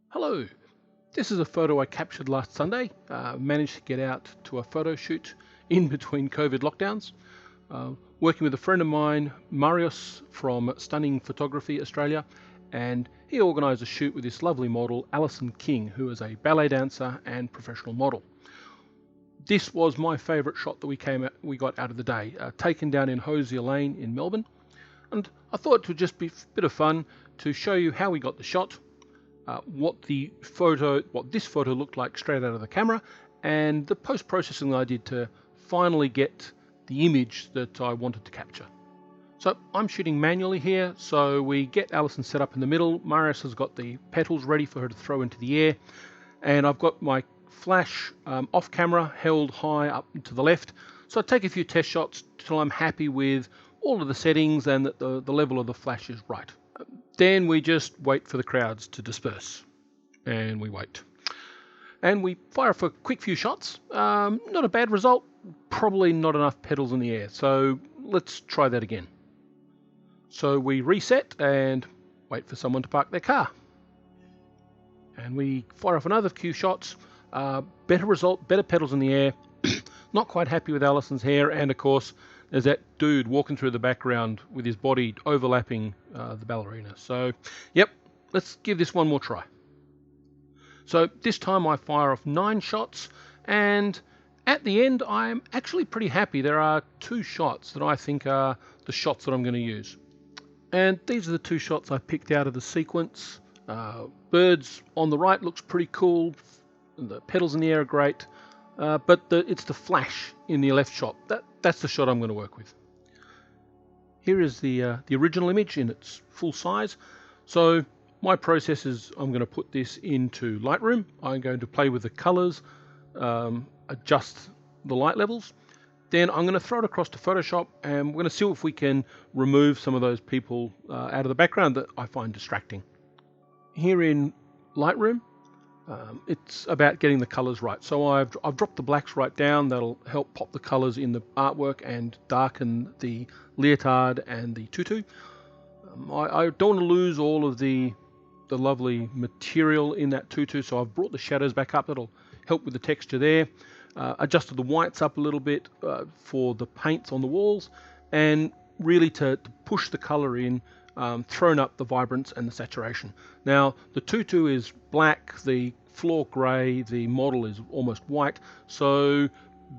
Hello, this is a photo I captured last Sunday. Managed to get out to a photo shoot in between COVID lockdowns. Working with a friend of mine, Marius from Stunning Photography Australia, and he organised a shoot with this lovely model, Alison King, who is a ballet dancer and professional model. This was my favourite shot that we got out of the day, taken down in Hosier Lane in Melbourne. And I thought it would just be a bit of fun to show you how we got the shot, what this photo looked like straight out of the camera, and the post-processing that I did to finally get the image that I wanted to capture. So I'm shooting manually here, so we get Alison set up in the middle. Marius has got the petals ready for her to throw into the air, and I've got my flash off camera held high up to the left. So I take a few test shots till I'm happy with all of the settings and that the level of the flash is right. Then we just wait for the crowds to disperse, and we wait. And we fire for a quick few shots. Not a bad result, probably not enough petals in the air, so let's try that again. So we reset and wait for someone to park their car. And we fire off another few shots. Better result, better petals in the air. Not quite happy with Alison's hair, and of course there's that dude walking through the background with his body overlapping the ballerina. So yep, let's give this one more try. So this time I fire off 9 shots, and at the end I'm actually pretty happy. There are 2 shots that I think are the shots that I'm going to use. And these are the 2 shots I picked out of the sequence. Birds on the right looks pretty cool. The petals in the air are great. But it's the flash in the left shot. That's the shot I'm going to work with. Here is the original image in its full size. So my process is I'm going to put this into Lightroom. I'm going to play with the colors, adjust the light levels. Then I'm going to throw it across to Photoshop, and we're going to see if we can remove some of those people out of the background that I find distracting. Here in Lightroom, it's about getting the colors right. So I've dropped the blacks right down. That'll help pop the colors in the artwork and darken the leotard and the tutu. I don't want to lose all of the lovely material in that tutu, so I've brought the shadows back up. That'll help with the texture there. Adjusted the whites up a little bit for the paints on the walls, and really to push the color in, thrown up the vibrance and the saturation. Now the tutu is black, the floor grey, the model is almost white, so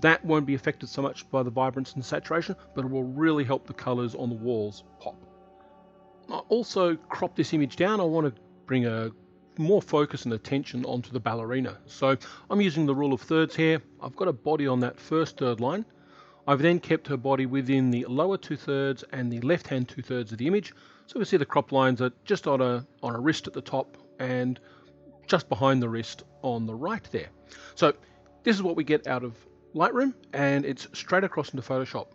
that won't be affected so much by the vibrance and saturation, but it will really help the colours on the walls pop. I also crop this image down. I want to bring a more focus and attention onto the ballerina. So I'm using the rule of thirds here. I've got a body on that first third line. I've then kept her body within the lower 2/3 and the left-hand 2/3 of the image. So we see the crop lines are just on a wrist at the top and just behind the wrist on the right there. So this is what we get out of Lightroom, and it's straight across into Photoshop.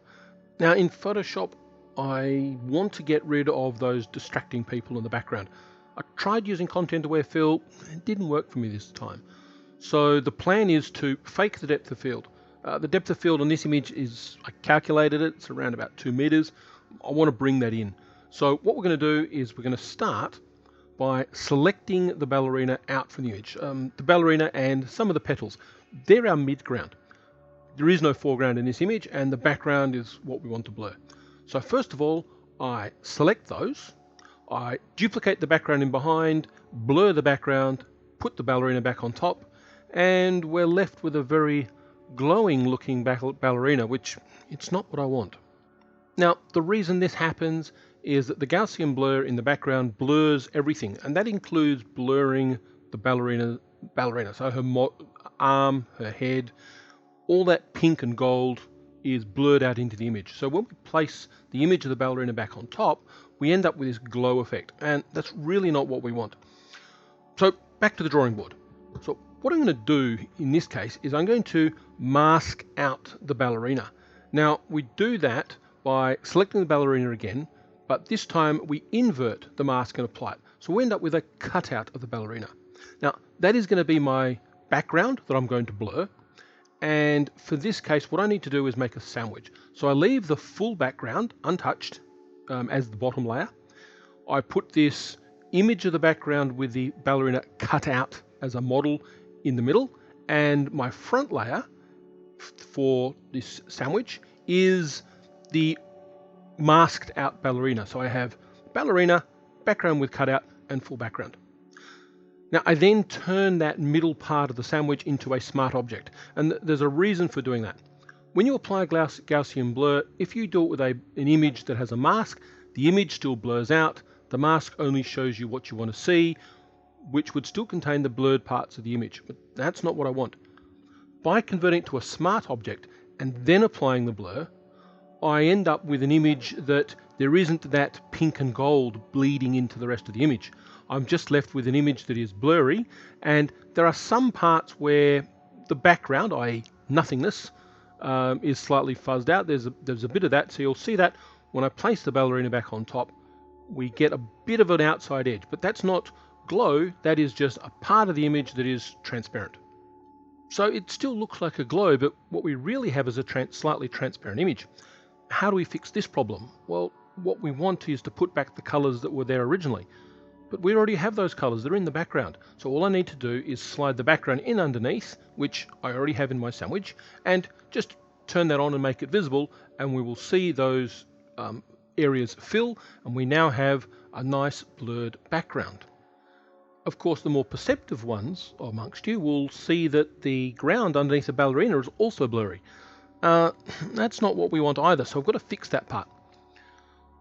Now in Photoshop, I want to get rid of those distracting people in the background. I tried using content aware fill, it didn't work for me this time. So the plan is to fake the depth of field. The depth of field on this image is, I calculated it, it's around about 2 meters. I want to bring that in. So what we're going to do is we're going to start by selecting the ballerina out from the image. The ballerina and some of the petals, they're our midground. There is no foreground in this image, and the background is what we want to blur. So first of all, I select those, I duplicate the background in behind, blur the background, put the ballerina back on top, and we're left with a very glowing looking ballerina, which it's not what I want. Now the reason this happens is that the Gaussian blur in the background blurs everything, and that includes blurring the ballerina. So her arm, her head, all that pink and gold is blurred out into the image. So when we place the image of the ballerina back on top, we end up with this glow effect, and that's really not what we want. So back to the drawing board. So what I'm going to do in this case is I'm going to mask out the ballerina. Now we do that by selecting the ballerina again, but this time we invert the mask and apply it. So we end up with a cutout of the ballerina. Now that is going to be my background that I'm going to blur. And for this case, what I need to do is make a sandwich. So I leave the full background untouched as the bottom layer. I put this image of the background with the ballerina cut out as a model in the middle, and my front layer for this sandwich is the masked out ballerina. So I have ballerina, background with cutout, and full background. Now I then turn that middle part of the sandwich into a smart object, and there's a reason for doing that. When you apply Gaussian blur, if you do it with an image that has a mask, the image still blurs out, the mask only shows you what you want to see, which would still contain the blurred parts of the image, but that's not what I want. By converting it to a smart object and then applying the blur, I end up with an image that there isn't that pink and gold bleeding into the rest of the image. I'm just left with an image that is blurry, and there are some parts where the background, i.e. nothingness, is slightly fuzzed out. There's a bit of that, so you'll see that when I place the ballerina back on top, we get a bit of an outside edge, but that's not glow, that is just a part of the image that is transparent. So it still looks like a glow, but what we really have is a slightly transparent image. How do we fix this problem? Well, what we want is to put back the colors that were there originally, but we already have those colors, they're in the background. So all I need to do is slide the background in underneath, which I already have in my sandwich, and just turn that on and make it visible, and we will see those areas fill, and we now have a nice blurred background. Of course, the more perceptive ones amongst you will see that the ground underneath the ballerina is also blurry. That's not what we want either, so I've got to fix that part.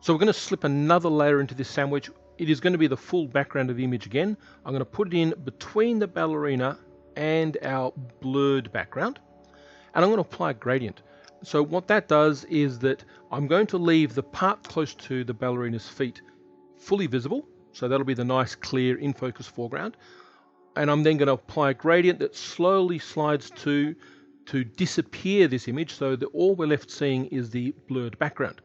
So we're going to slip another layer into this sandwich. It is going to be the full background of the image again. I'm going to put it in between the ballerina and our blurred background, and I'm going to apply a gradient. So what that does is that I'm going to leave the part close to the ballerina's feet fully visible, so that'll be the nice clear in focus foreground, and I'm then going to apply a gradient that slowly slides to disappear this image, so that all we're left seeing is the blurred background.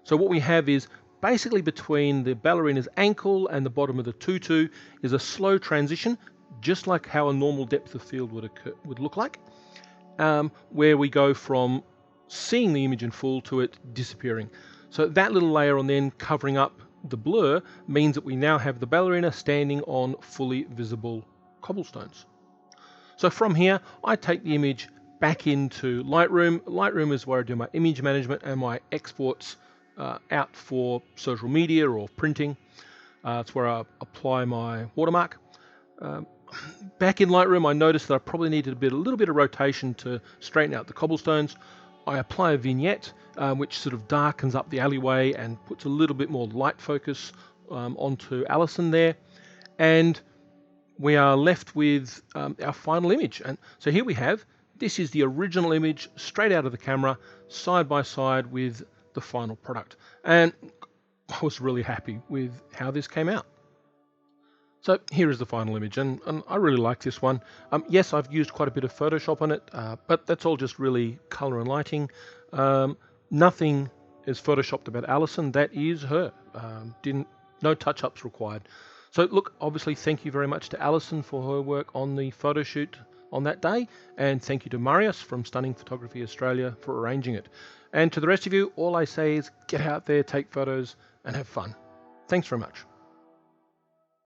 So what we have is basically between the ballerina's ankle and the bottom of the tutu is a slow transition, just like how a normal depth of field would look like, where we go from seeing the image in full to it disappearing. So that little layer on then covering up the blur means that we now have the ballerina standing on fully visible cobblestones. So from here, I take the image back into Lightroom. Lightroom is where I do my image management and my exports out for social media or printing. It's where I apply my watermark. Back in Lightroom, I noticed that I probably needed a little bit of rotation to straighten out the cobblestones. I apply a vignette, which sort of darkens up the alleyway and puts a little bit more light focus onto Alison there. And we are left with our final image. And so here we have, this is the original image straight out of the camera, side by side with the final product. And I was really happy with how this came out. So here is the final image, and I really like this one. Yes, I've used quite a bit of Photoshop on it, but that's all just really color and lighting. Nothing is Photoshopped about Alison. That is her. No touch-ups required. So look, obviously thank you very much to Alison for her work on the photo shoot on that day, and thank you to Marius from Stunning Photography Australia for arranging it. And to the rest of you, all I say is get out there, take photos, and have fun. Thanks very much.